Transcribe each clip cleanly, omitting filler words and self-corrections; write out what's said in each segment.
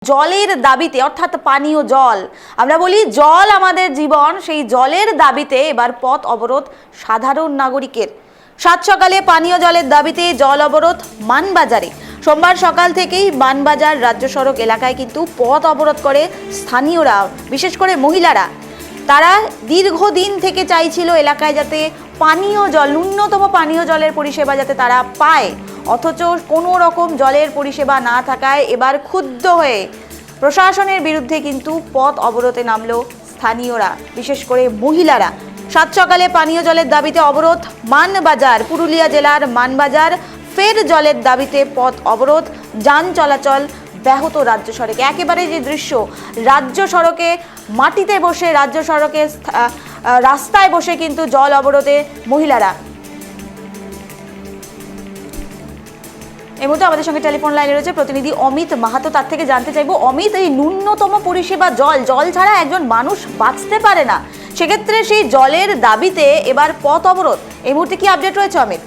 জলের দাবিতে অর্থাৎ পানীয় জল, আমরা বলি জল আমাদের জীবন, সেই জলের দাবিতে এবার পথ অবরোধ সাধারণ নাগরিকের। সাত সকালে পানীয় জলের দাবিতে জল অবরোধ মানবাজারে। সোমবার সকাল থেকেই মানবাজার রাজ্য সড়ক এলাকায় কিন্তু পথ অবরোধ করে স্থানীয়রা, বিশেষ করে মহিলারা। তারা দীর্ঘদিন থেকে চাইছিল এলাকায় যাতে পানীয় জল, ন্যূনতম পানীয় জলের পরিষেবা যাতে তারা পায়, অথচ কোনো রকম জলের পরিষেবা না থাকায় এবার ক্ষুব্ধ হয়ে প্রশাসনের বিরুদ্ধে কিন্তু পথ অবরোধে নামলো স্থানীয়রা, বিশেষ করে মহিলারা। সাত সকালে পানীয় জলের দাবিতে অবরোধ মানবাজার, পুরুলিয়া জেলার মানবাজার। ফের জলের দাবিতে পথ অবরোধ, যান চলাচল ব্যাহত রাজ্য সড়কে। একেবারে যে দৃশ্য, রাজ্য সড়কে মাটিতে বসে, রাজ্য সড়কে রাস্তায় বসে কিন্তু জল অবরোধে মহিলারা। এই মুহূর্তে আমাদের সঙ্গে টেলিফোন লাইনে রয়েছে প্রতিনিধি অমিত মাহাতো। তার থেকে জানতে চাইবো, অমিত, এই ন্যূনতম পরিষেবা জল ছাড়া একজন মানুষ বাঁচতে পারে না, সেক্ষেত্রে সেই জলের দাবিতে এবার পথ অবরোধ, এই মুহূর্তে কি আপডেট রয়েছে অমিত?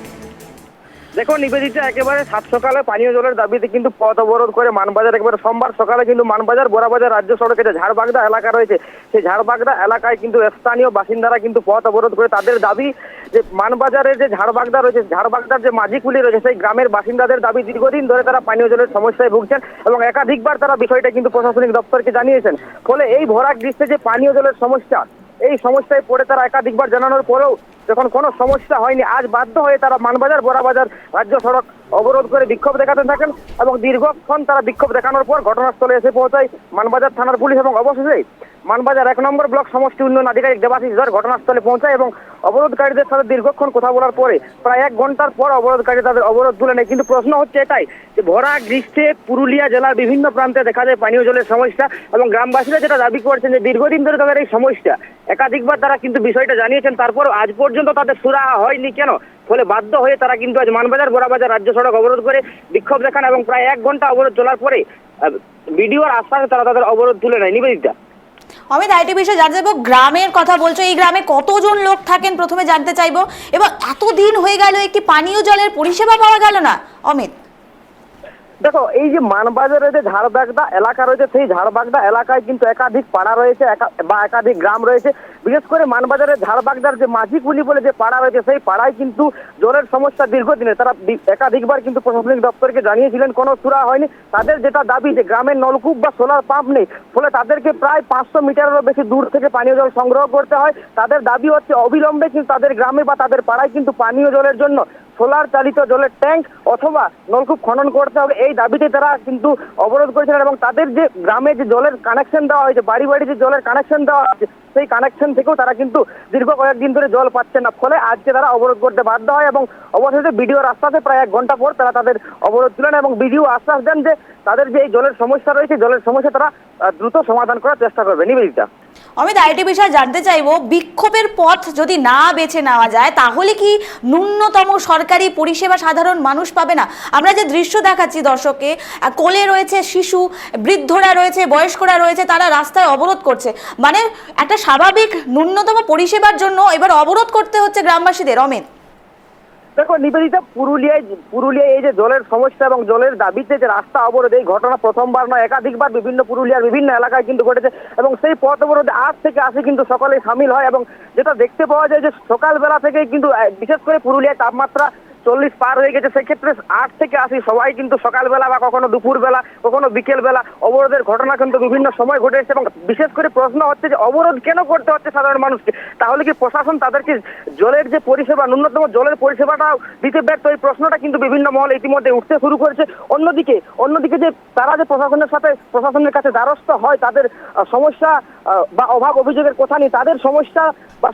দেখো নিবেদিতা, একেবারে সাত সকালে পানীয় জলের দাবিতে কিন্তু পথ অবরোধ করে মানবাজার। একেবারে সোমবার সকালে কিন্তু মানবাজার বোরাবাজার রাজ্য সড়কে যে ঝাড়বাগদা এলাকা রয়েছে, সেই ঝাড়বাগদা এলাকায় কিন্তু স্থানীয় বাসিন্দারা কিন্তু পথ অবরোধ করে তাদের দাবি যে মানবাজারের যে ঝাড়বাগদা রয়েছে, ঝাড়বাগদার যে মাঝিকুলি রয়েছে, সেই গ্রামের বাসিন্দাদের দাবি দীর্ঘদিন ধরে তারা পানীয় জলের সমস্যায় ভুগছেন এবং একাধিকবার তারা বিষয়টা কিন্তু প্রশাসনিক দপ্তরকে জানিয়েছেন। ফলে এই ভরা গ্রীষ্মে যে পানীয় জলের সমস্যা, এই সমস্যায় পড়ে তারা একাধিকবার জানানোর পরেও যখন কোনো সমস্যা হয়নি, আজ বাধ্য হয়ে তারা মানবাজার বোরাবাজার রাজ্য সড়ক অবরোধ করে বিক্ষোভ দেখাতে থাকেন এবং দীর্ঘক্ষণ তারা বিক্ষোভ দেখানোর পর ঘটনাস্থলে এসে পৌঁছায় মানবাজার থানার পুলিশ এবং অবশেষে মানবাজার 1 নম্বর ব্লক সমষ্টি উন্নয়ন আধিকারিক দেবাশিস ধর ঘটনাস্থলে পৌঁছায় এবং অবরোধকারীদের সাথে দীর্ঘক্ষণ কথা বলার পরে প্রায় 1 ঘন্টার পর অবরোধকারী তাদের অবরোধ তুলে নেয়। কিন্তু প্রশ্ন হচ্ছে এটাই যে ভরা গ্রীষ্মে পুরুলিয়া জেলার বিভিন্ন প্রান্তে দেখা যায় পানীয় জলের সমস্যা এবং গ্রামবাসীরা যেটা দাবি করছেন যে দীর্ঘদিন ধরে তাদের এই সমস্যা, একাধিকবার তারা কিন্তু বিষয়টা জানিয়েছেন, তারপর আজ পর্যন্ত তাদের সুরাহা হয়নি কেন? ফলে বাধ্য হয়ে তারা কিন্তু আজ মানবাজার বোরাবাজার রাজ্য সড়ক অবরোধ করে বিক্ষোভ দেখান এবং প্রায় 1 ঘন্টা অবরোধ চলার পরে বিডিওর আশ্বাসে তারা তাদের অবরোধ তুলে নেয়। নিবেদিতা, অমিত, আইটি বিষয়ে জানতে চাইবো, গ্রামের কথা বলছো, এই গ্রামে কতজন লোক থাকেন প্রথমে জানতে চাইবো, এবং এতদিন হয়ে গেল একটি পানীয় জলের পরিষেবা পাওয়া গেল না? অমিত, দেখো, এই যে মানবাজারে যে ঝাড়বাগদা এলাকা রয়েছে, সেই ঝাড়বাগদা এলাকায় কিন্তু একাধিক পাড়া রয়েছে বা একাধিক গ্রাম রয়েছে। বিশেষ করে মানবাজারের ঝাড়বাগদার যে মাঝিকুলি বলে যে পাড়া রয়েছে, সেই পাড়ায় কিন্তু জলের সমস্যা দীর্ঘদিনের। তারা একাধিকবার কিন্তু প্রশাসনিক দপ্তরকে জানিয়েছিলেন, কোনো সুরা হয়নি। তাদের যেটা দাবি যে গ্রামের নলকূপ বা সোলার পাম্প নেই, ফলে তাদেরকে প্রায় 500 মিটারেরও বেশি দূর থেকে পানীয় জল সংগ্রহ করতে হয়। তাদের দাবি হচ্ছে অবিলম্বে কিন্তু তাদের গ্রামে বা তাদের পাড়ায় কিন্তু পানীয় জলের জন্য সোলার চালিত জলের ট্যাঙ্ক অথবা নলকূপ খনন করতে হবে। এই দাবিতে তারা কিন্তু অবরোধ করেছিলেন এবং তাদের যে গ্রামে যে জলের কানেকশন দেওয়া হয়েছে, বাড়ি বাড়ি যে জলের কানেকশন দেওয়া হয়েছে, সেই কানেকশন থেকেও তারা কিন্তু দীর্ঘ কয়েকদিন ধরে জল পাচ্ছে না। ফলে আজকে তারা অবরোধ করতে বাধ্য হয় এবং অবশেষে বিডিওর আশ্বাসে প্রায় 1 ঘন্টা পর তারা তাদের অবরোধ তুলেন এবং বিডিও আশ্বাস দেন যে তাদের যে এই জলের সমস্যা রয়েছে, জলের সমস্যা তারা দ্রুত সমাধান করার চেষ্টা করবে। নিবেদিতা, অমিত, আইটি বিষয়ে জানতে চাইবো, বিক্ষোভের পথ যদি না বেছে নেওয়া যায় তাহলে কি ন্যূনতম সরকারি পরিষেবা সাধারণ মানুষ পাবে না? আমরা যে দৃশ্য দেখাচ্ছি দর্শককে, কোলে রয়েছে শিশু, বৃদ্ধরা রয়েছে, বয়স্করা রয়েছে, তারা রাস্তায় অবরোধ করছে, মানে একটা স্বাভাবিক ন্যূনতম পরিষেবার জন্য এবার অবরোধ করতে হচ্ছে গ্রামবাসীদের। অমিত, দেখো নিবেদিতা, পুরুলিয়ায় এই যে জলের সমস্যা এবং জলের দাবিতে যে রাস্তা অবরোধ, এই ঘটনা প্রথমবার নয়, একাধিকবার বিভিন্ন পুরুলিয়ার বিভিন্ন এলাকায় কিন্তু ঘটেছে এবং সেই পথ অবরোধে 8 থেকে 80 কিন্তু সকলেই সামিল হয় এবং যেটা দেখতে পাওয়া যায় যে সকালবেলা থেকে কিন্তু বিশেষ করে পুরুলিয়ার তাপমাত্রা 40 পার হয়ে গেছে। সেক্ষেত্রে 8 থেকে 80 সবাই কিন্তু সকালবেলা বা কখনো দুপুরবেলা, কখনো বিকেলবেলা অবরোধের ঘটনা কিন্তু বিভিন্ন সময় ঘটে এসেছে এবং বিশেষ করে প্রশ্ন হচ্ছে যে অবরোধ কেন করতে হচ্ছে সাধারণ মানুষকে? তাহলে কি প্রশাসন তাদেরকে জলের যে পরিষেবা, ন্যূনতম জলের পরিষেবাটাও দিতে ব্যর্থ? এই প্রশ্নটা কিন্তু বিভিন্ন মহলে ইতিমধ্যে উঠতে শুরু করেছে। অন্যদিকে যে তারা যে প্রশাসনের কাছে দ্বারস্থ হয়, তাদের সমস্যা বা অভাব অভিযোগের কথা নেই, তাদের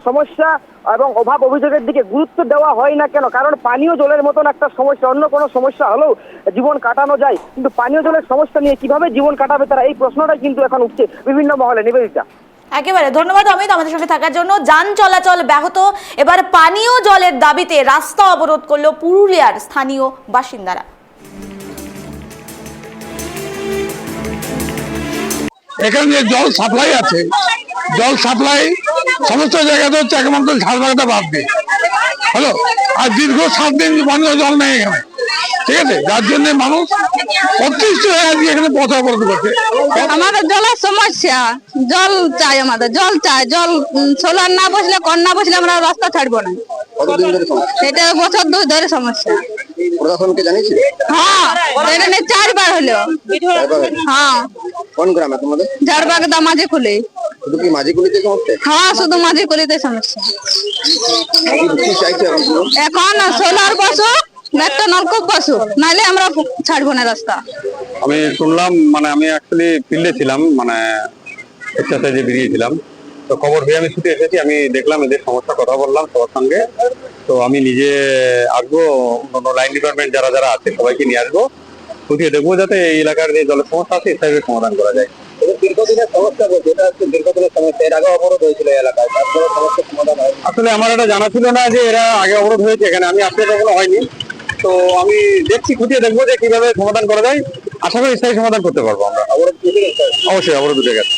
সমস্যা এবং অভাব অভিযোগের দিকে গুরুত্ব দেওয়া হয় না কেন? কারণ পানীয় জলের মতন একটা সমস্যা, অন্য কোনো সমস্যা হলেও জীবন কাটানো যায়, কিন্তু পানীয় জলের সমস্যা নিয়ে কিভাবে জীবন কাটাবে তারা, এই প্রশ্নটাই কিন্তু এখন উঠছে বিভিন্ন মহলে। নিবেদিতা, একেবারে ধন্যবাদ অমিত আমাদের সঙ্গে থাকার জন্য। যান চলাচল ব্যাহত, এবার পানীয় জলের দাবিতে রাস্তা অবরোধ করলো পুরুলিয়ার স্থানীয় বাসিন্দারা। এখানে যে জল সাপ্লাই আছে, জল সাপ্লাই সমস্ত জায়গাতে হচ্ছে, একমাত্র ঝাড়বাগদা বাদ দিয়ে। হ্যালো, আর দীর্ঘ 7 দিন পানীয় জল নেই এখানে। ঠিক আছে, যার জন্য মানুষ অতিষ্ঠ হয়ে আজকে এখানে পথ অবরোধ করছে। আমাদের জলের সমস্যা, জল চাই, আমাদের জল চাই, জল সোলার না বসলে, কল না বসলে আমরা রাস্তা ছাড়বো না। কতদিন ধরে সমস্যা? এটা বছর 2 ধরে সমস্যা। প্রশাসনকে জানিয়েছি? হ্যাঁ, এখানে 4 বার হলো। হ্যাঁ, কোন গ্রামে তোমাদের? ঝাড়বাগদা মাঝে খুলে। শুধু কি মাঝিগুলিতে সমস্যা? হ্যাঁ, শুধু মাঝে খুলিতে সমস্যা। কি চাইছে এখন পুরো? এখন সোলার বসুক, একটা নলকূপ বসুক, নাহলে আমরা ছাড়বো না রাস্তা। আমি শুনলাম, মানে আমি অ্যাকচুয়ালি ফিল্ডে ছিলাম, মানে এক্সারসাইজে বেরিয়েছিলাম, তো খবর পেয়ে আমি ছুটে এসেছি। আমি দেখলাম এদের সমস্যা, কথা বললাম সবার সঙ্গে। তো আমি নিজে আসবো, অন্য লাইন ডিপার্টমেন্ট যারা যারা আছে সবাইকে নিয়ে আসবো, খুঁটিয়ে দেখবো যাতে এই এলাকার যে জলের সমস্যা আছে সেটাকে সমাধান করা যায়। দীর্ঘদিনের সমস্যা বলছে, এটা হচ্ছে দীর্ঘদিনের সমস্যা। এর আগে অবরোধ হয়েছিল এই এলাকায়, তারপরে সমস্যার সমাধান হয়। আসলে আমার এটা জানা ছিল না যে এরা আগে অবরোধ হয়েছে এখানে, আমি আসলে কখনো হয়নি। তো আমি দেখছি, খুঁটিয়ে দেখবো যে কিভাবে সমাধান করা যায়। আশা করি স্থায়ী সমাধান করতে পারবো আমরা। অবরোধ অবশ্যই অবরোধ উঠে গেছে।